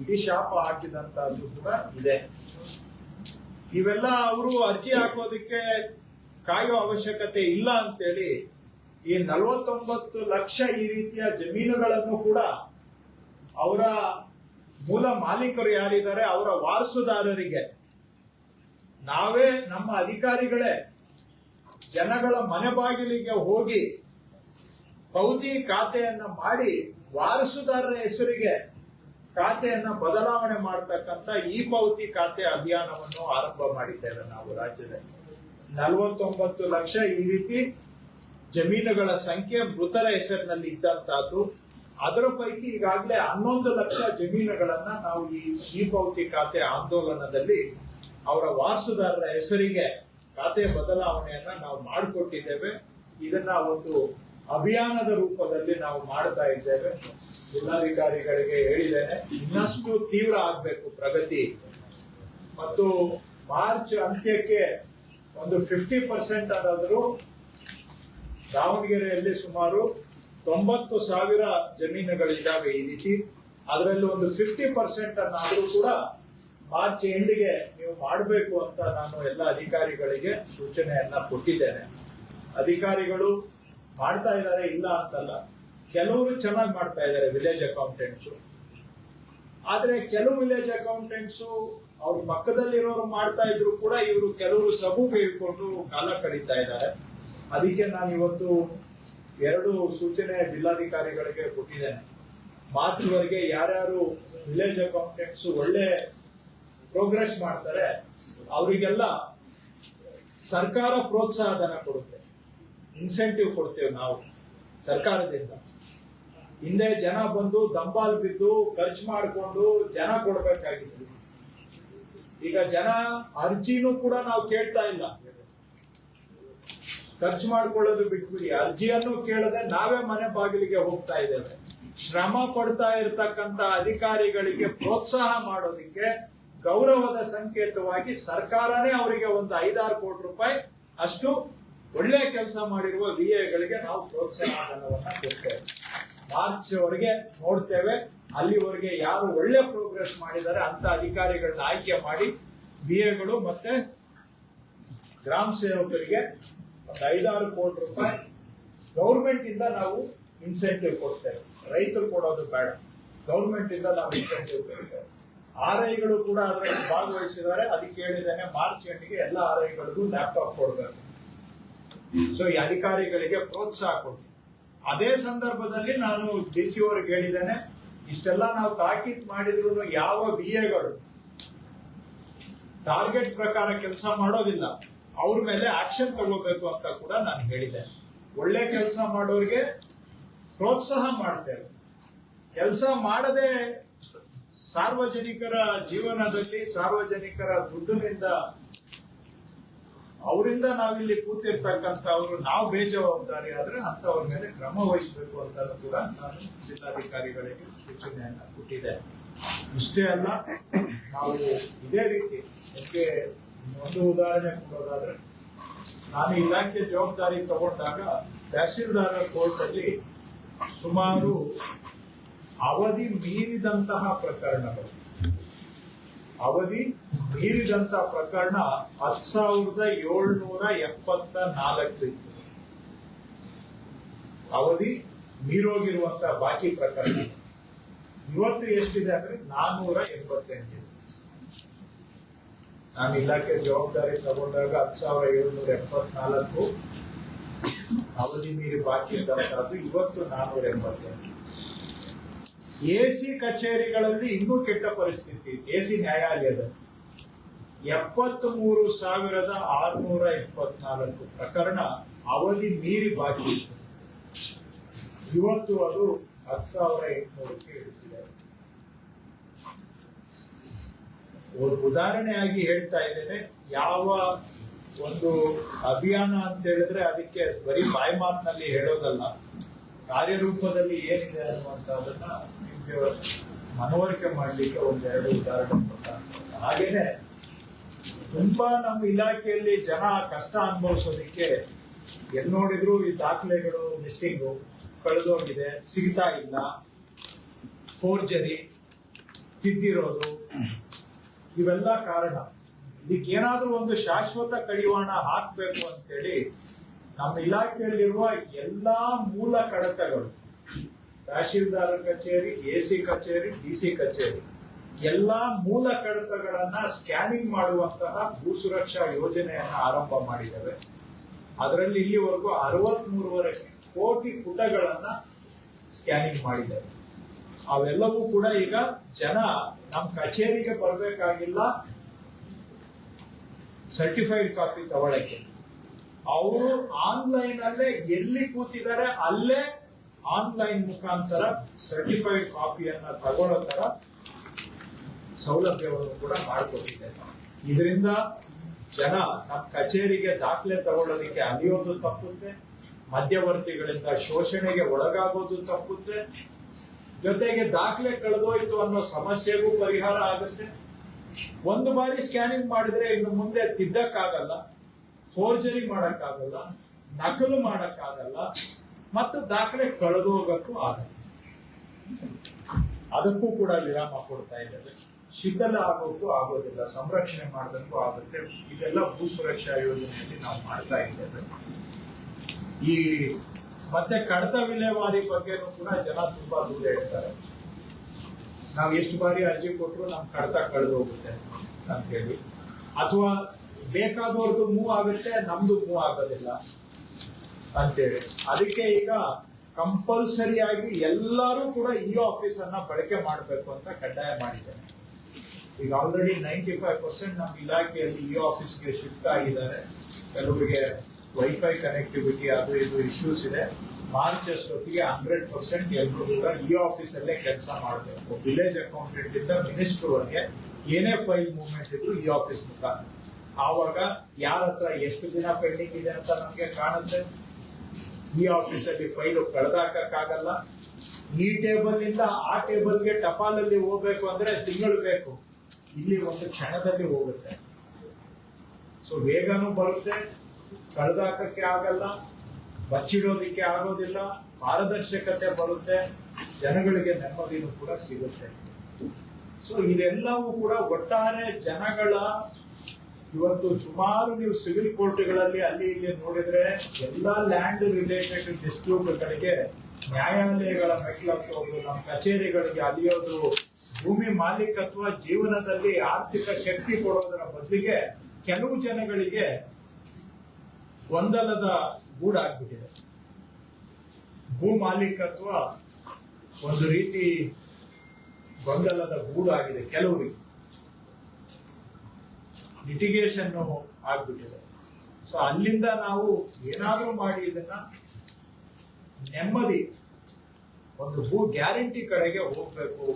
ಇಡೀ ಶಾಪ ಹಾಕಿದಂತದ್ದು ಕೂಡ ಇದೆ. ಇವೆಲ್ಲ ಅವರು ಅರ್ಜಿ ಹಾಕೋದಿಕ್ಕೆ ಕಾಯೋ ಅವಶ್ಯಕತೆ ಇಲ್ಲ ಅಂತೇಳಿ ಈ 49 ಲಕ್ಷ ಈ ರೀತಿಯ ಜಮೀನುಗಳನ್ನು ಕೂಡ ಅವರ ಮೂಲ ಮಾಲೀಕರು ಯಾರಿದ್ದಾರೆ ಅವರ ವಾರಸುದಾರರಿಗೆ ನಾವೇ ನಮ್ಮ ಅಧಿಕಾರಿಗಳೇ ಜನಗಳ ಮನೆ ಬಾಗಿಲಿಗೆ ಹೋಗಿ ಪೌತಿ ಖಾತೆಯನ್ನ ಮಾಡಿ ವಾರಸುದಾರರ ಹೆಸರಿಗೆ ಖಾತೆಯನ್ನ ಬದಲಾವಣೆ ಮಾಡತಕ್ಕಂತ ಈ ಪೌತಿ ಖಾತೆ ಅಭಿಯಾನವನ್ನು ಆರಂಭ ಮಾಡಿದ್ದೇವೆ ನಾವು ರಾಜ್ಯದಲ್ಲಿ. 49 ಲಕ್ಷ ಈ ರೀತಿ ಜಮೀನುಗಳ ಸಂಖ್ಯೆ ಮೃತರ ಹೆಸರಿನಲ್ಲಿ ಇದ್ದಂತಹದ್ದು. ಅದರ ಪೈಕಿ ಈಗಾಗಲೇ 11 ಲಕ್ಷ ಜಮೀನುಗಳನ್ನ ನಾವು ಈ ಪೌತಿ ಖಾತೆ ಆಂದೋಲನದಲ್ಲಿ ಅವರ ವಾರಸುದಾರರ ಹೆಸರಿಗೆ ಖಾತೆ ಬದಲಾವಣೆಯನ್ನ ನಾವು ಮಾಡಿಕೊಟ್ಟಿದ್ದೇವೆ. ಇದನ್ನ ಒಂದು ಅಭಿಯಾನದ ರೂಪದಲ್ಲಿ ನಾವು ಮಾಡ್ತಾ ಇದ್ದೇವೆ. ಜಿಲ್ಲಾಧಿಕಾರಿಗಳಿಗೆ ಹೇಳಿದ್ದೇನೆ, ಇನ್ನಷ್ಟು ತೀವ್ರ ಆಗ್ಬೇಕು ಪ್ರಗತಿ ಮತ್ತು ಮಾರ್ಚ್ ಅಂತ್ಯಕ್ಕೆ ಒಂದು 50% ಅನ್ನೋದ್ರು ದಾವಣಗೆರೆಯಲ್ಲಿ ಸುಮಾರು 90,000 ಜಮೀನುಗಳಿದ್ದಾವೆ ಈ ರೀತಿ. ಅದರಲ್ಲಿ ಒಂದು 50% ಅನ್ನಾದ್ರೂ ಕೂಡ ಮಾರ್ಚ್ ಎಂಡ್ಗೆ ನೀವು ಮಾಡಬೇಕು ಅಂತ ನಾನು ಎಲ್ಲ ಅಧಿಕಾರಿಗಳಿಗೆ ಸೂಚನೆಯನ್ನ ಕೊಟ್ಟಿದ್ದೇನೆ. ಅಧಿಕಾರಿಗಳು ಮಾಡ್ತಾ ಇದ್ದಾರೆ, ಇಲ್ಲ ಅಂತಲ್ಲ. ಕೆಲವರು ಚೆನ್ನಾಗಿ ಮಾಡ್ತಾ ಇದ್ದಾರೆ ವಿಲೇಜ್ ಅಕೌಂಟೆಂಟ್ಸ್. ಆದ್ರೆ ಕೆಲವು ವಿಲೇಜ್ ಅಕೌಂಟೆಂಟ್ಸ್ ಅವ್ರ ಪಕ್ಕದಲ್ಲಿರೋರು ಮಾಡ್ತಾ ಇದ್ರು ಕೂಡ ಇವರು ಕೆಲವರು ಸಬು ಬೇಡ್ಕೊಂಡು ಕಾಲ ಕಳೀತಾ ಇದ್ದಾರೆ. ಅದಕ್ಕೆ ನಾನು ಇವತ್ತು 2 ಸೂಚನೆ ಜಿಲ್ಲಾಧಿಕಾರಿಗಳಿಗೆ ಕೊಟ್ಟಿದ್ದೇನೆ. ಮಾರ್ಚ್ ವರೆಗೆ ಯಾರ್ಯಾರು ವಿಲೇಜ್ ಅಕೌಂಟೆಂಟ್ಸ್ ಒಳ್ಳೆ ಪ್ರೋಗ್ರೆಸ್ ಮಾಡ್ತಾರೆ ಅವರಿಗೆಲ್ಲ ಸರ್ಕಾರ ಪ್ರೋತ್ಸಾಹ ಧನ ಕೊಡುತ್ತೆ, ಇನ್ಸೆಂಟಿವ್ ಕೊಡ್ತೇವೆ ನಾವು ಸರ್ಕಾರದಿಂದ. ಹಿಂದೆ ಜನ ಬಂದು ದಂಬಾಲ್ ಬಿದ್ದು ಖರ್ಚು ಮಾಡಿಕೊಂಡು ಜನ ಕೊಡ್ಬೇಕಾಗಿತ್ತು. ಈಗ ಜನ ಅರ್ಜಿನೂ ಕೂಡ ನಾವು ಕೇಳ್ತಾ ಇಲ್ಲ, ಖರ್ಚು ಮಾಡ್ಕೊಳ್ಳೋದು ಬಿಟ್ಬಿಡಿ, ಅರ್ಜಿಯನ್ನು ಕೇಳದೆ ನಾವೇ ಮನೆ ಬಾಗಿಲಿಗೆ ಹೋಗ್ತಾ ಇದ್ದೇವೆ. ಶ್ರಮ ಪಡ್ತಾ ಇರತಕ್ಕಂತ ಅಧಿಕಾರಿಗಳಿಗೆ ಪ್ರೋತ್ಸಾಹ ಮಾಡೋದಿಕ್ಕೆ ಗೌರವದ ಸಂಕೇತವಾಗಿ ಸರ್ಕಾರನೇ ಅವರಿಗೆ ಒಂದು 5-6 ಕೋಟಿ ರೂಪಾಯಿ ಅಷ್ಟು ಒಳ್ಳೆ ಕೆಲಸ ಮಾಡಿರುವ ವಿಎಗಳಿಗೆ ನಾವು ಪ್ರೋತ್ಸಾಹ ಧನವನ್ನ ಕೊಡ್ತೇವೆ. ಮಾರ್ಚ್ ವರೆಗೆ ನೋಡ್ತೇವೆ. ಅಲ್ಲಿವರೆಗೆ ಯಾರು ಒಳ್ಳೆ ಪ್ರೋಗ್ರೆಸ್ ಮಾಡಿದ್ದಾರೆ ಅಂತ ಅಧಿಕಾರಿಗಳನ್ನ ಆಯ್ಕೆ ಮಾಡಿ ವಿಎಗಳು ಮತ್ತೆ ಗ್ರಾಮ ಸೇವಕರಿಗೆ ಒಂದು 5-6 ಕೋಟಿ ರೂಪಾಯಿ ಗೌರ್ಮೆಂಟ್ ಇಂದ ನಾವು ಇನ್ಸೆಂಟಿವ್ ಕೊಡ್ತೇವೆ. ರೈತರು ಕೊಡೋದು ಬೇಡ, ಗೌರ್ಮೆಂಟ್ ಇಂದ ನಾವು ಇನ್ಸೆಂಟಿವ್ ಕೊಡ್ತೇವೆ. ಆರ್ಐಗಳು ಕೂಡ ಅದರಲ್ಲಿ ಭಾಗವಹಿಸಿದ್ದಾರೆ. ಅದಕ್ಕೆ ಹೇಳಿದ್ದೇನೆ, ಮಾರ್ಚ್ ಎಂಡಿಗೆ ಎಲ್ಲ ಆರ್ಐಗಳಿಗೂ ಲ್ಯಾಪ್ಟಾಪ್ ಕೊಡಬೇಕು. ಸೊ ಈ ಅಧಿಕಾರಿಗಳಿಗೆ ಪ್ರೋತ್ಸಾಹ ಕೊಡಿ. ಅದೇ ಸಂದರ್ಭದಲ್ಲಿ ನಾನು ಡಿಸಿ ಅವರಿಗೆ ಹೇಳಿದ್ದೇನೆ, ಇಷ್ಟೆಲ್ಲ ನಾವು ತಾಕೀತ್ ಮಾಡಿದ್ರು ಯಾವ ವಿಎಗಳು ಟಾರ್ಗೆಟ್ ಪ್ರಕಾರ ಕೆಲಸ ಮಾಡೋದಿಲ್ಲ, ಅವ್ರ ಮೇಲೆ ಆಕ್ಷನ್ ತಗೋಬೇಕು ಅಂತ ಕೂಡ ನಾನು ಹೇಳಿದ್ದೇನೆ. ಒಳ್ಳೆ ಕೆಲಸ ಮಾಡೋರಿಗೆ ಪ್ರೋತ್ಸಾಹ ಮಾಡ್ತೇವೆ. ಕೆಲಸ ಮಾಡದೆ ಸಾರ್ವಜನಿಕರ ಜೀವನದಲ್ಲಿ ಸಾರ್ವಜನಿಕರ ದುಡ್ಡಿನಿಂದ ಅವರಿಂದ ನಾವಿಲ್ಲಿ ಕೂತಿರ್ತಕ್ಕಂಥವ್ರು ನಾವು ಬೇಜವಾಬ್ದಾರಿ ಆದ್ರೆ ಅಂತವ್ರ ಮೇಲೆ ಕ್ರಮ ವಹಿಸಬೇಕು ಅಂತ ಕೂಡ ನಾನು ಜಿಲ್ಲಾಧಿಕಾರಿಗಳಿಗೆ ಸೂಚನೆಯನ್ನ ಕೊಟ್ಟಿದ್ದೆ. ಇಷ್ಟೇ ಅಲ್ಲ, ನಾವು ಇದೇ ರೀತಿ ನಿಮಗೆ ಒಂದು ಉದಾಹರಣೆ ಕೊಡೋದಾದ್ರೆ, ನಾನು ಇಲಾಖೆ ಜವಾಬ್ದಾರಿ ತಗೊಂಡಾಗ ತಹಸೀಲ್ದಾರ ಕೋರ್ಟ್ ಅಲ್ಲಿ ಸುಮಾರು ಅವಧಿ ಮೀರಿದಂತಹ ಪ್ರಕರಣ 10,774 ಇತ್ತು. ಅವಧಿ ಮೀರೋಗಿರುವಂತಹ ಬಾಕಿ ಪ್ರಕರಣ ಇವತ್ತು ಎಷ್ಟಿದೆ ಅಂದ್ರೆ 488 ಇದೆ. ನಾನು ಇಲಾಖೆ ಜವಾಬ್ದಾರಿ ತಗೊಂಡಾಗ 10,774 ಅವಧಿ ಮೀರಿ ಬಾಕಿ ಇದ್ದಂತಹದ್ದು ಇವತ್ತು 488. ಎಸಿ ಕಚೇರಿಗಳಲ್ಲಿ ಇನ್ನೂ ಕೆಟ್ಟ ಪರಿಸ್ಥಿತಿ. ಎಸಿ ನ್ಯಾಯಾಲಯದಲ್ಲಿ 73,624 ಪ್ರಕರಣ ಅವಧಿ ಮೀರಿ ಬಾಕಿ ಇತ್ತು. ಇವತ್ತು ಅದು 10,800ಕ್ಕೆ ಇಳಿಸಿದ್ದಾರೆ. ಒಂದು ಉದಾಹರಣೆಯಾಗಿ ಹೇಳ್ತಾ ಇದ್ದೇನೆ. ಯಾವ ಒಂದು ಅಭಿಯಾನ ಅಂತ ಹೇಳಿದ್ರೆ ಅದಕ್ಕೆ ಬರೀ ಬಾಯಿ ಮಾತಿನಲ್ಲಿ ಹೇಳೋದಲ್ಲ, ಕಾರ್ಯರೂಪದಲ್ಲಿ ಏನಿದೆ ಅನ್ನುವಂಥದ್ದನ್ನ ನಿಮ್ಗೆ ಮನವರಿಕೆ ಮಾಡಲಿಕ್ಕೆ 1-2 ಉದಾಹರಣೆ ಕೊಡ್ತಾರೆ. ಹಾಗೇನೆ ತುಂಬಾ ನಮ್ಮ ಇಲಾಖೆಯಲ್ಲಿ ಜನ ಕಷ್ಟ ಅನುಭವಿಸೋದಿಕ್ಕೆ ಎಲ್ಲಿ ನೋಡಿದ್ರು ಈ ದಾಖಲೆಗಳು ಮಿಸ್ಸಿಂಗು, ಕಳೆದೋಗಿದೆ, ಸಿಗ್ತಾ ಇಲ್ಲ, ಫೋರ್ಜರಿ, ತಿದ್ದಿರೋದು, ಇವೆಲ್ಲ ಕಾರಣ. ಇದಕ್ಕೇನಾದ್ರೂ ಒಂದು ಶಾಶ್ವತ ಕಡಿವಾಣ ಹಾಕ್ಬೇಕು ಅಂತೇಳಿ ನಮ್ಮ ಇಲಾಖೆಯಲ್ಲಿರುವ ಎಲ್ಲಾ ಮೂಲ ಕಡತಗಳು, ತಹಶೀಲ್ದಾರ್ ಕಚೇರಿ, ಎಸಿ ಕಚೇರಿ, ಡಿಸಿ ಕಚೇರಿ, ಎಲ್ಲಾ ಮೂಲ ಕಡತಗಳನ್ನ ಸ್ಕ್ಯಾನಿಂಗ್ ಮಾಡುವಂತಹ ಭೂ ಸುರಕ್ಷಾ ಯೋಜನೆಯನ್ನ ಆರಂಭ ಮಾಡಿದ್ದೇವೆ. ಅದರಲ್ಲಿ ಇಲ್ಲಿವರೆಗೂ 63.5 ಕೋಟಿ ಪುಟಗಳನ್ನ ಸ್ಕ್ಯಾನಿಂಗ್ ಮಾಡಿದ್ದೇವೆ. ಅವೆಲ್ಲವೂ ಕೂಡ ಈಗ ಜನ ನಮ್ಮ ಕಚೇರಿಗೆ ಬರಬೇಕಾಗಿಲ್ಲ ಸರ್ಟಿಫೈಡ್ ಕಾಪಿ ತಗೊಳ್ಳಕ್ಕೆ. ಅವರು ಆನ್ಲೈನ್ ಅಲ್ಲೇ ಎಲ್ಲಿ ಕೂತಿದ್ದಾರೆ ಅಲ್ಲೇ ಆನ್ಲೈನ್ ಮುಖಾಂತರ ಸರ್ಟಿಫೈಡ್ ಕಾಪಿಯನ್ನ ತಗೊಳ್ಳೋ ತರ ಸೌಲಭ್ಯವನ್ನು ಕೂಡ ಮಾಡಿಕೊಟ್ಟಿದ್ದೇವೆ. ಇದರಿಂದ ಜನ ನಮ್ಮ ಕಚೇರಿಗೆ ದಾಖಲೆ ತಗೊಳ್ಳೋದಕ್ಕೆ ಅಲಿಯೋದು ತಪ್ಪುತ್ತೆ, ಮಧ್ಯವರ್ತಿಗಳಿಂದ ಶೋಷಣೆಗೆ ಒಳಗಾಗೋದು ತಪ್ಪುತ್ತೆ, ಜೊತೆಗೆ ದಾಖಲೆ ಕಳೆದೋಯ್ತು ಅನ್ನೋ ಸಮಸ್ಯೆಗೂ ಪರಿಹಾರ ಆಗುತ್ತೆ. ಒಂದು ಬಾರಿ ಸ್ಕ್ಯಾನಿಂಗ್ ಮಾಡಿದ್ರೆ ಇನ್ನು ಮುಂದೆ ತಿದ್ದಕ್ಕಾಗಲ್ಲ, ಫೋರ್ಜರಿ ಮಾಡಕ್ಕಾಗಲ್ಲ, ನಕಲು ಮಾಡಕ್ಕಾಗಲ್ಲ, ಮತ್ತು ದಾಖಲೆ ಕಳೆದೋಗಕ್ಕೂ ಆಗಲ್ಲ. ಅದಕ್ಕೂ ಕೂಡ ವಿರಾಮ ಕೊಡ್ತಾ ಇದ್ದೇವೆ. ಶಿಥಿಲ ಆಗೋಕ್ಕೂ ಆಗೋದಿಲ್ಲ, ಸಂರಕ್ಷಣೆ ಮಾಡೋದಕ್ಕೂ ಆಗುತ್ತೆ. ಇದೆಲ್ಲ ಭೂ ಸುರಕ್ಷಾ ಯೋಜನೆಯಲ್ಲಿ ನಾವು ಮಾಡ್ತಾ ಇದ್ದೇವೆ. ಈ ಮತ್ತೆ ಕಡತ ವಿಲೇವಾರಿ ಬಗ್ಗೆನೂ ಕೂಡ ಜನ ತುಂಬಾ ದೂರ ಇರ್ತಾರೆ. ನಾವು ಎಷ್ಟು ಬಾರಿ ಅರ್ಜಿ ಕೊಟ್ಟರು ನಮ್ ಕಡತ ಕಳೆದು ಹೋಗುತ್ತೆ ಅಂತ ಹೇಳಿ, ಅಥವಾ ಬೇಕಾದವ್ರದ್ದು ಮೂವ್ ಆಗುತ್ತೆ, ನಮ್ದು ಮೂವ್ ಆಗೋದಿಲ್ಲ ಅಂತೇಳಿ. ಅದಕ್ಕೆ ಈಗ ಕಂಪಲ್ಸರಿಯಾಗಿ ಎಲ್ಲರೂ ಕೂಡ ಇ ಆಫೀಸ್ ಅನ್ನ ಬಳಕೆ ಮಾಡಬೇಕು ಅಂತ ಕಡ್ಡಾಯ ಮಾಡಿದ್ದೇನೆ. ಈಗ ಆಲ್ರೆಡಿ 95% ನಮ್ಮ ಇಲಾಖೆಯಲ್ಲಿ ಇ ಆಫೀಸ್ಗೆ ಶಿಫ್ಟ್ ಆಗಿದ್ದಾರೆ. ಕೆಲವರಿಗೆ ವೈಫೈ ಕನೆಕ್ಟಿವಿಟಿ ಅದು ಇದು ಇಶ್ಯೂಸ್ ಇದೆ. ಮಾರ್ಚ್ ಅಷ್ಟೊತ್ತಿಗೆ 100% ಎಲ್ಲರೂ ಕೂಡ ಇ ಆಫೀಸ್ ಅಲ್ಲೇ ಕೆಲಸ ಮಾಡಬೇಕು. ವಿಲೇಜ್ ಅಕೌಂಟೆಂಟ್ ಇಂದ ಮಿನಿಸ್ಟರ್ ವರೆಗೆ ಏನೇ ಫೈಲ್ ಮೂವ್ಮೆಂಟ್ ಇದ್ರು ಇ ಆಫೀಸ್ ಮುಖಾಂತರ. ಆವಾಗ ಯಾರ ಹತ್ರ ಎಷ್ಟು ದಿನ ಪೆಂಡಿಂಗ್ ಇದೆ ಅಂತ ನಮ್ಗೆ ಕಾಣುತ್ತೆ. ಈ ಆಫೀಸ್ ಅಲ್ಲಿ ಫೈಲ್ ಕಳೆದಾಕಕ್ಕಾಗಲ್ಲ. ಈ ಟೇಬಲ್ ಇಂದ ಆ ಟೇಬಲ್ಗೆ ಟಪಾಲಲ್ಲಿ ಹೋಗ್ಬೇಕು ಅಂದ್ರೆ ತಿಂಗಳು ಬೇಕು, ಇಲ್ಲಿ ಒಂದು ಕ್ಷಣದಲ್ಲಿ ಹೋಗುತ್ತೆ. ಸೊ ವೇಗನೂ ಬರುತ್ತೆ, ಕಳೆದಾಕಕ್ಕೆ ಆಗಲ್ಲ, ಬಚ್ಚಿಡೋದಿಕ್ಕೆ ಆಗೋದಿಲ್ಲ, ಪಾರದರ್ಶಕತೆ ಬರುತ್ತೆ, ಜನಗಳಿಗೆ ನೆಮ್ಮದಿನೂ ಕೂಡ ಸಿಗುತ್ತೆ. ಸೊ ಇದೆಲ್ಲವೂ ಕೂಡ ಒಟ್ಟಾರೆ ಜನಗಳ ಇವತ್ತು ಸುಮಾರು ನೀವು ಸಿವಿಲ್ ಕೋರ್ಟ್ಗಳಲ್ಲಿ ಅಲ್ಲಿ ಇಲ್ಲಿ ನೋಡಿದ್ರೆ ಎಲ್ಲಾ ಲ್ಯಾಂಡ್ ರಿಲೇಟೆಡ್ ಡಿಸ್ಪ್ಯೂಟ್ಗಳಿಗೆ ನ್ಯಾಯಾಲಯಗಳ ಮೆಟ್ಲಕ್ಕೆ ಹೋಗೋದು, ನಮ್ಮ ಕಚೇರಿಗಳಿಗೆ ಅಲಿಯೋದು, ಭೂಮಿ ಮಾಲೀಕತ್ವ ಜೀವನದಲ್ಲಿ ಆರ್ಥಿಕ ಶಕ್ತಿ ಕೊಡೋದರ ಬದಲಿಗೆ ಕೆಲವು ಜನಗಳಿಗೆ ಗೊಂದಲದ ಗೂಡಾಗ್ಬಿಟ್ಟಿದೆ. ಭೂ ಮಾಲೀಕತ್ವ ಒಂದು ರೀತಿ ಗೊಂದಲದ ಗೂಡಾಗಿದೆ ಕೆಲವರಿಗೆ, ಲಿಟಿಗೇಷನ್ ಆಗ್ಬಿಟ್ಟಿದೆ. ಸೊ ಅಲ್ಲಿಂದ ನಾವು ಏನಾದ್ರೂ ಮಾಡಿ ಇದನ್ನ ನೆಮ್ಮದಿ ಒಂದು ಭೂ ಗ್ಯಾರಂಟಿ ಕಡೆಗೆ ಹೋಗ್ಬೇಕು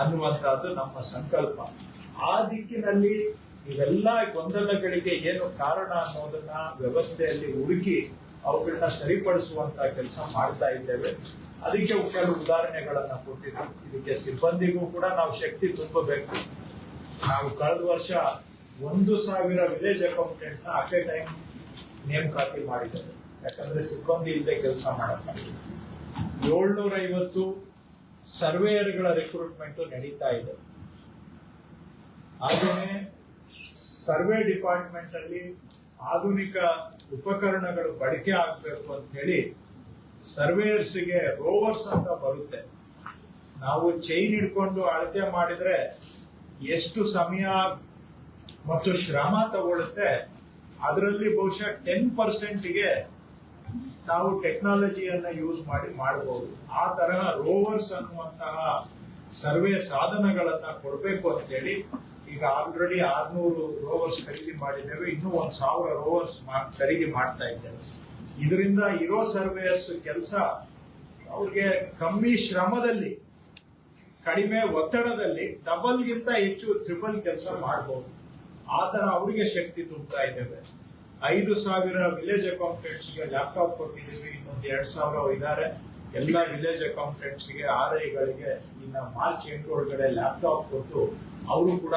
ಅನ್ನುವಂತಹದ್ದು ನಮ್ಮ ಸಂಕಲ್ಪ. ಆ ದಿಕ್ಕಿನಲ್ಲಿ ಇವೆಲ್ಲ ಗೊಂದಲಗಳಿಗೆ ಏನು ಕಾರಣ ಅನ್ನೋದನ್ನ ವ್ಯವಸ್ಥೆಯಲ್ಲಿ ಹುಡುಕಿ ಅವುಗಳನ್ನ ಸರಿಪಡಿಸುವಂತ ಕೆಲಸ ಮಾಡ್ತಾ ಇದ್ದೇವೆ. ಅದಕ್ಕೆ ಕೆಲವು ಉದಾಹರಣೆಗಳನ್ನ ಕೊಟ್ಟಿದ್ದು. ಇದಕ್ಕೆ ಸಿಬ್ಬಂದಿಗೂ ಕೂಡ ನಾವು ಶಕ್ತಿ ತುಂಬಬೇಕು. ನಾವು ಕಳೆದ ವರ್ಷ 1,000 ವಿಲೇಜ್ ಅಕೌಂಟೆಂಟ್ಸ್ ನ ಅಟ್ ಎ ಟೈಮ್ ನೇಮಕಾತಿ ಮಾಡಿದ್ದೇವೆ. ಯಾಕಂದ್ರೆ ಸಿಬ್ಬಂದಿ ಇಲ್ಲದೆ ಕೆಲಸ ಮಾಡಕ್ಕಾಗಿಲ್ಲ. 750 ಸರ್ವೇಯರ್ಗಳ ರಿಕ್ರೂಟ್ಮೆಂಟ್ ನಡೀತಾ ಇದೆ. ಹಾಗೆಯೇ ಸರ್ವೆ ಡಿಪಾರ್ಟ್ಮೆಂಟ್ ಅಲ್ಲಿ ಆಧುನಿಕ ಉಪಕರಣಗಳು ಬಳಕೆ ಆಗಬೇಕು ಅಂತ ಹೇಳಿ ಸರ್ವೇಯರ್ಸ್ಗೆ ರೋವರ್ಸ್ ಅಂತ ಬರುತ್ತೆ. ನಾವು ಚೈನ್ ಹಿಡ್ಕೊಂಡು ಅಳತೆ ಮಾಡಿದ್ರೆ ಎಷ್ಟು ಸಮಯ ಮತ್ತು ಶ್ರಮ ತಗೊಳುತ್ತೆ, ಅದರಲ್ಲಿ ಬಹುಶಃ 10%ಗೆ ನಾವು ಟೆಕ್ನಾಲಜಿಯನ್ನ ಯೂಸ್ ಮಾಡಿ ಮಾಡಬಹುದು. ಆ ತರಹ ರೋವರ್ಸ್ ಅನ್ನುವಂತಹ ಸರ್ವೆ ಸಾಧನಗಳನ್ನ ಕೊಡಬೇಕು ಅಂತ ಹೇಳಿ ಈಗ ಆಲ್ರೆಡಿ 600 ರೋವರ್ಸ್ ಖರೀದಿ ಮಾಡಿದ್ದೇವೆ. ಇನ್ನೂ 1,000 ರೋವರ್ಸ್ ಖರೀದಿ ಮಾಡ್ತಾ ಇದ್ದೇವೆ. ಇದರಿಂದ ಇರೋ ಸರ್ವೇಯರ್ಸ್ ಕೆಲಸ ಅವ್ರಿಗೆ ಕಮ್ಮಿ ಶ್ರಮದಲ್ಲಿ, ಕಡಿಮೆ ಒತ್ತಡದಲ್ಲಿ ಡಬಲ್ಗಿಂತ ಹೆಚ್ಚು ಟ್ರಿಪಲ್ ಕೆಲಸ ಮಾಡಬಹುದು. ಆ ತರ ಅವರಿಗೆ ಶಕ್ತಿ ತುಂಬುತ್ತಾ ಇದ್ದೇವೆ. 5,000 ವಿಲೇಜ್ ಅಕೌಂಟೆಂಟ್ಸ್ಗೆ ಲ್ಯಾಪ್ಟಾಪ್ ಕೊಟ್ಟಿದ್ದೀವಿ. ಇನ್ನೊಂದು 2,000 ಇದ್ದಾರೆ. ಎಲ್ಲ ವಿಲೇಜ್ ಅಕೌಂಟೆಂಟ್ಸ್ಗೆ RI-ಗಳಿಗೆ ಇನ್ನು ಮಾರ್ಚ್ 8 ಒಳಗಡೆ ಲ್ಯಾಪ್ಟಾಪ್ ಕೊಟ್ಟು ಅವರು ಕೂಡ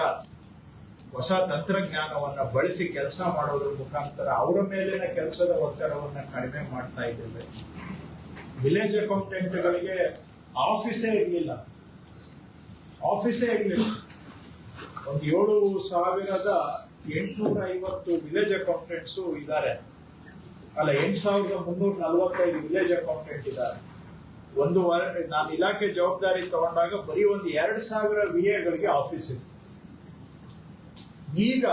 ಹೊಸ ತಂತ್ರಜ್ಞಾನವನ್ನ ಬಳಸಿ ಕೆಲಸ ಮಾಡೋದ್ರ ಮುಖಾಂತರ ಅವರ ಮೇಲಿನ ಕೆಲಸದ ಒತ್ತಡವನ್ನ ಕಡಿಮೆ ಮಾಡ್ತಾ ಇದ್ದೇವೆ. ವಿಲೇಜ್ ಅಕೌಂಟೆಂಟ್ಗಳಿಗೆ ಆಫೀಸೇ ಇರಲಿಲ್ಲ. ಆಫೀಸೇ ಇರಲಿಲ್ಲ. ಒಂದು 7,850 ವಿಲೇಜ್ ಅಕೌಂಟೆಂಟ್ಸ್ ಇದ್ದಾರೆ, ಅಲ್ಲ 8,345 ವಿಲೇಜ್ ಅಕೌಂಟೆಂಟ್ ಇದ್ದಾರೆ. ನಾನು ಇಲಾಖೆ ಜವಾಬ್ದಾರಿ ತಗೊಂಡಾಗ ಬರೀ ಒಂದು 2,000 ವಿಎಗಳಿಗೆ ಆಫೀಸ್ ಇತ್ತು. ಈಗ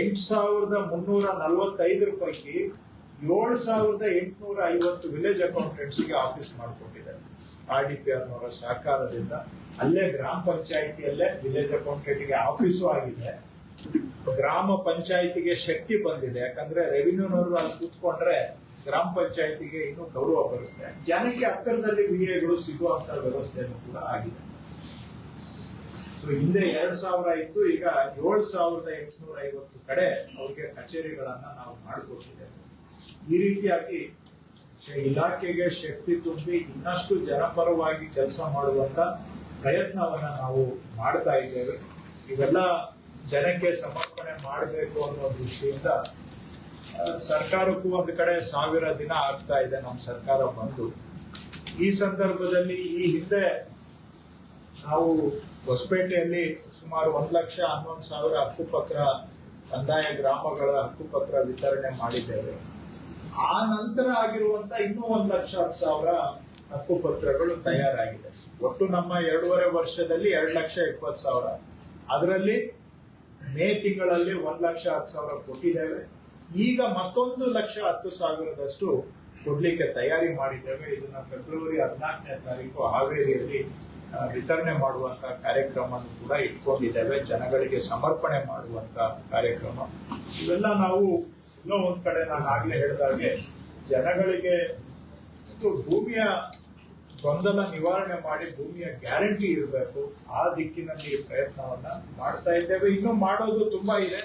8,345 ಪೈಕಿ 7,850 ವಿಲೇಜ್ ಅಕೌಂಟೆಂಟ್ಸ್ಗೆ ಆಫೀಸ್ ಮಾಡಿಕೊಟ್ಟಿದ್ದಾರೆ RDPR ನವರ ಸಹಕಾರದಿಂದ. ಅಲ್ಲೇ ಗ್ರಾಮ ಪಂಚಾಯಿತಿಯಲ್ಲೇ ವಿಲೇಜ್ ಅಕೌಂಟೆಂಟ್ಗೆ ಆಫೀಸು ಆಗಿದೆ. ಗ್ರಾಮ ಪಂಚಾಯಿತಿಗೆ ಶಕ್ತಿ ಬಂದಿದೆ, ಯಾಕಂದ್ರೆ ರೆವಿನ್ಯೂನವರು ಅಲ್ಲಿ ಕೂತ್ಕೊಂಡ್ರೆ ಗ್ರಾಮ ಪಂಚಾಯಿತಿಗೆ ಇನ್ನೂ ಗೌರವ ಬರುತ್ತೆ. ಜನಕ್ಕೆ ಹತ್ತಿರದಲ್ಲಿ ವಿಎಗಳು ಸಿಗುವಂತ ವ್ಯವಸ್ಥೆನೂ ಕೂಡ ಆಗಿದೆ. ಸೊ ಹಿಂದೆ 2,000 ಇತ್ತು, ಈಗ 7,850 ಕಡೆ ಅವ್ರಿಗೆ ಕಚೇರಿಗಳನ್ನ ನಾವು ಮಾಡಿಕೊಟ್ಟಿದ್ದೇವೆ. ಈ ರೀತಿಯಾಗಿ ಇಲಾಖೆಗೆ ಶಕ್ತಿ ತುಂಬಿ ಇನ್ನಷ್ಟು ಜನಪರವಾಗಿ ಕೆಲಸ ಮಾಡುವಂತ ಪ್ರಯತ್ನವನ್ನ ನಾವು ಮಾಡ್ತಾ ಇದ್ದೇವೆ. ಇವೆಲ್ಲ ಜನಕ್ಕೆ ಸಮರ್ಪಣೆ ಮಾಡಬೇಕು ಅನ್ನೋ ದೃಷ್ಟಿಯಿಂದ ಸರ್ಕಾರಕ್ಕೂ ಒಂದು ಕಡೆ 1,000 ದಿನ ಆಗ್ತಾ ಇದೆ ನಮ್ಮ ಸರ್ಕಾರ ಬಂದು. ಈ ಸಂದರ್ಭದಲ್ಲಿ ಈ ಹಿಂದೆ ನಾವು ಹೊಸಪೇಟೆಯಲ್ಲಿ ಸುಮಾರು 1,11,000 ಹಕ್ಕುಪತ್ರ ಕಂದಾಯ ಗ್ರಾಮಗಳ ಹಕ್ಕುಪತ್ರ ವಿತರಣೆ ಮಾಡಿದ್ದೇವೆ. ಆ ನಂತರ ಆಗಿರುವಂತ ಇನ್ನೂ 1,10,000 ಹಕ್ಕುಪತ್ರಗಳು ತಯಾರಾಗಿದೆ. ಒಟ್ಟು ನಮ್ಮ 2.5 ವರ್ಷದಲ್ಲಿ 2,20,000. ಅದರಲ್ಲಿ ಮೇ ತಿಂಗಳಲ್ಲಿ 1,10,000 ಕೊಟ್ಟಿದ್ದೇವೆ. ಈಗ ಮತ್ತೊಂದು 1,10,000 ಕೊಡ್ಲಿಕ್ಕೆ ತಯಾರಿ ಮಾಡಿದ್ದೇವೆ. ಇದನ್ನ ಫೆಬ್ರವರಿ 14ನೇ ತಾರೀಕು ಹಾವೇರಿಯಲ್ಲಿ ವಿತರಣೆ ಮಾಡುವಂತ ಕಾರ್ಯಕ್ರಮ ಕೂಡ ಇಟ್ಕೊಂಡಿದ್ದೇವೆ. ಜನಗಳಿಗೆ ಸಮರ್ಪಣೆ ಮಾಡುವಂತ ಕಾರ್ಯಕ್ರಮ. ಇವೆಲ್ಲ ನಾವು ಇನ್ನೂ ಒಂದ್ ಕಡೆ ನಾನು ಆಗ್ಲೇ ಹೇಳಿದಾಗೆ ಜನಗಳಿಗೆ ಭೂಮಿಯ ಗೊಂದಲ ನಿವಾರಣೆ ಮಾಡಿ ಭೂಮಿಯ ಗ್ಯಾರಂಟಿ ಇರಬೇಕು, ಆ ದಿಕ್ಕಿನಲ್ಲಿ ಪ್ರಯತ್ನವನ್ನ ಮಾಡ್ತಾ ಇದ್ದೇವೆ. ಇನ್ನು ಮಾಡೋದು ತುಂಬಾ ಇದೆ.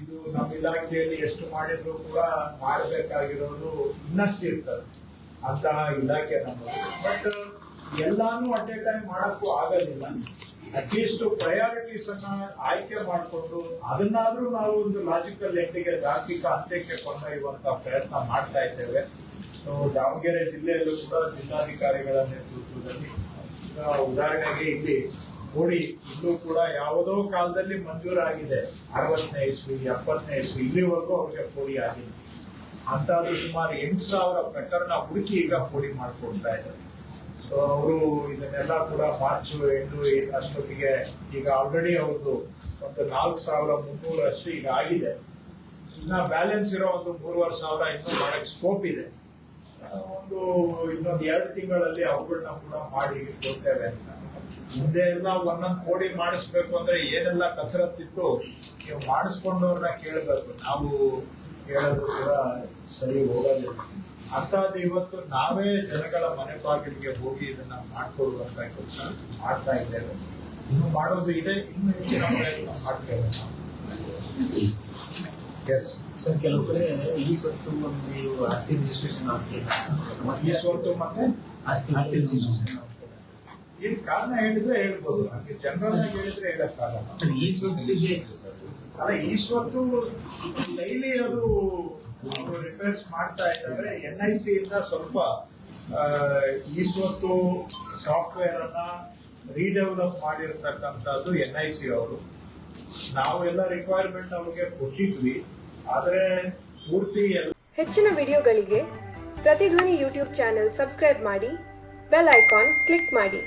ಇದು ನಮ್ಮ ಇಲಾಖೆಯಲ್ಲಿ ಎಷ್ಟು ಮಾಡಿದ್ರು ಕೂಡ ಮಾಡಬೇಕಾಗಿರೋದು ಇನ್ನಷ್ಟು ಇರ್ತದೆ, ಅಂತಹ ಇಲಾಖೆ ನಮ್ಮದು. ಬಟ್ ಎಲ್ಲಾನು ಅಟ್ ಎ ಟೈಮ್ ಮಾಡಕ್ಕೂ ಆಗೋದಿಲ್ಲ. ಅಟ್ಲೀಸ್ಟ್ ಪ್ರಯಾರಿಟೀಸ್ ಅನ್ನ ಆಯ್ಕೆ ಮಾಡಿಕೊಂಡು ಅದನ್ನಾದ್ರೂ ನಾವು ಒಂದು ಲಾಜಿಕಲ್ ಎಂಡಿಗೆ ತಾರ್ಕಿಕ ಅಂತ್ಯಕ್ಕೆ ಕೊಂಡೊಯ್ಯುವಂತ ಪ್ರಯತ್ನ ಮಾಡ್ತಾ ಇದ್ದೇವೆ. ದಾವಣಗೆರೆ ಜಿಲ್ಲೆಯಲ್ಲೂ ಕೂಡ ಜಿಲ್ಲಾಧಿಕಾರಿಗಳ ನೇತೃತ್ವದಲ್ಲಿ ಉದಾಹರಣೆಗೆ ಇಲ್ಲಿ ಕೋಡಿ ಇಲ್ಲೂ ಕೂಡ ಯಾವುದೋ ಕಾಲದಲ್ಲಿ ಮಂಜೂರಾಗಿದೆ. 60ನೇ ಇಸ್ವಿ 70ನೇ ಇಸ್ವಿ ಇಲ್ಲಿವರೆಗೂ ಅವ್ರಿಗೆ ಕೋಡಿ ಆಗಿದೆ. ಅಂತದ್ದು ಸುಮಾರು 8,000 ಪ್ರಕರಣ ಹುಡುಕಿ ಈಗ ಕೋಡಿ ಮಾಡ್ಕೊಡ್ತಾ ಇದ್ದಾರೆ. ಸೊ ಅವರು ಇದನ್ನೆಲ್ಲ ಕೂಡ ಮಾರ್ಚ್ ಎಂಟು ಅಷ್ಟೊತ್ತಿಗೆ ಈಗ ಆಲ್ರೆಡಿ ಅವ್ರದ್ದು ಒಂದು 4,300 ಅಷ್ಟು ಈಗ ಆಗಿದೆ. ಇನ್ನ ಬ್ಯಾಲೆನ್ಸ್ ಇರೋ ಒಂದು 3,500 ಇನ್ನೂ ಮಾಡಕ್ ಸ್ಕೋಪ್ ಇದೆ. ಇನ್ನೊಂದು 2 ತಿಂಗಳಲ್ಲಿ ಅವುಗಳನ್ನ ಕೂಡ ಮಾಡಿ ಕೊಡ್ತೇವೆ ಅಂತ. ಮುಂದೆ ಎಲ್ಲ ಒಂದೊಂದು ಕೋಡಿ ಮಾಡಿಸ್ಬೇಕು ಅಂದ್ರೆ ಏನೆಲ್ಲ ಕಸರತ್ತಿತ್ತು, ನೀವು ಮಾಡಿಸ್ಕೊಂಡವ್ರನ್ನ ಕೇಳಬೇಕು. ನಾವು ಕೇಳೋದು ಕೂಡ ಸರಿ ಹೋಗೋದಿಲ್ಲ. ಅಂತದ್ದು ಇವತ್ತು ನಾವೇ ಜನಗಳ ಮನೆ ಬಾಗಿಲಿಗೆ ಹೋಗಿ ಇದನ್ನ ಮಾಡ್ಕೊಡುವಂತ ಕೆಲಸ ಮಾಡ್ತಾ ಇದ್ದೇವೆ. ಇನ್ನು ಮಾಡೋದು ಇದೆ, ಇನ್ನು ಹೆಚ್ಚಿನ ಪ್ರಯತ್ನ ಮಾಡ್ತೇವೆ. ಸರ್, ಕೆಲವು ಕಡೆ ಈ ಸ್ವತ್ತು ಒಂದು ಆಸ್ತಿ ರಿಜಿಸ್ಟ್ರೇಷನ್ ಆಗ್ತಿಲ್ಲ, ಸಮಸ್ಯೆ ಸ್ವತ್ತು ಮತ್ತೆ ಆಸ್ತಿ ರಿಜಿಸ್ಟ್ರೇಷನ್ ಏನ್ ಕಾರಣ ಹೇಳಿದ್ರೆ ಹೇಳ್ಬೋದು, ಜನರಲ್ ಆಗಿ ಹೇಳಿದ್ರೆ ಹೇಳಕ್ಕಾಗಲ್ಲ. ಈ ಸ್ವತ್ತಿಗೆ ಅಲ್ಲ, ಈ ಸ್ವತ್ತು ಡೈಲಿ ಅದು ರಿಪೇರ್ಸ್ ಮಾಡ್ತಾ ಇದ್ದಾರೆ. NIC ಇಂದ ಸ್ವಲ್ಪ ಈ ಸ್ವತ್ತು ಸಾಫ್ಟ್ವೇರ್ ಅನ್ನ ರೀಡೆವಲಪ್ ಮಾಡಿರ್ತಕ್ಕಂಥದ್ದು NIC ಅವರು. ನಾವೆಲ್ಲ ರಿಕ್ವೈರ್ಮೆಂಟ್ ಅವ್ರಿಗೆ ಕೊಟ್ಟಿದ್ವಿ, ಆದ್ರೆ ಪೂರ್ತಿ ಹೆಚ್ಚಿನ ವಿಡಿಯೋಗಳಿಗೆ ಪ್ರತಿಧ್ವನಿ ಯೂಟ್ಯೂಬ್ ಚಾನೆಲ್ ಸಬ್ಸ್ಕ್ರೈಬ್ ಮಾಡಿ, ಬೆಲ್ ಐಕಾನ್ ಕ್ಲಿಕ್ ಮಾಡಿ.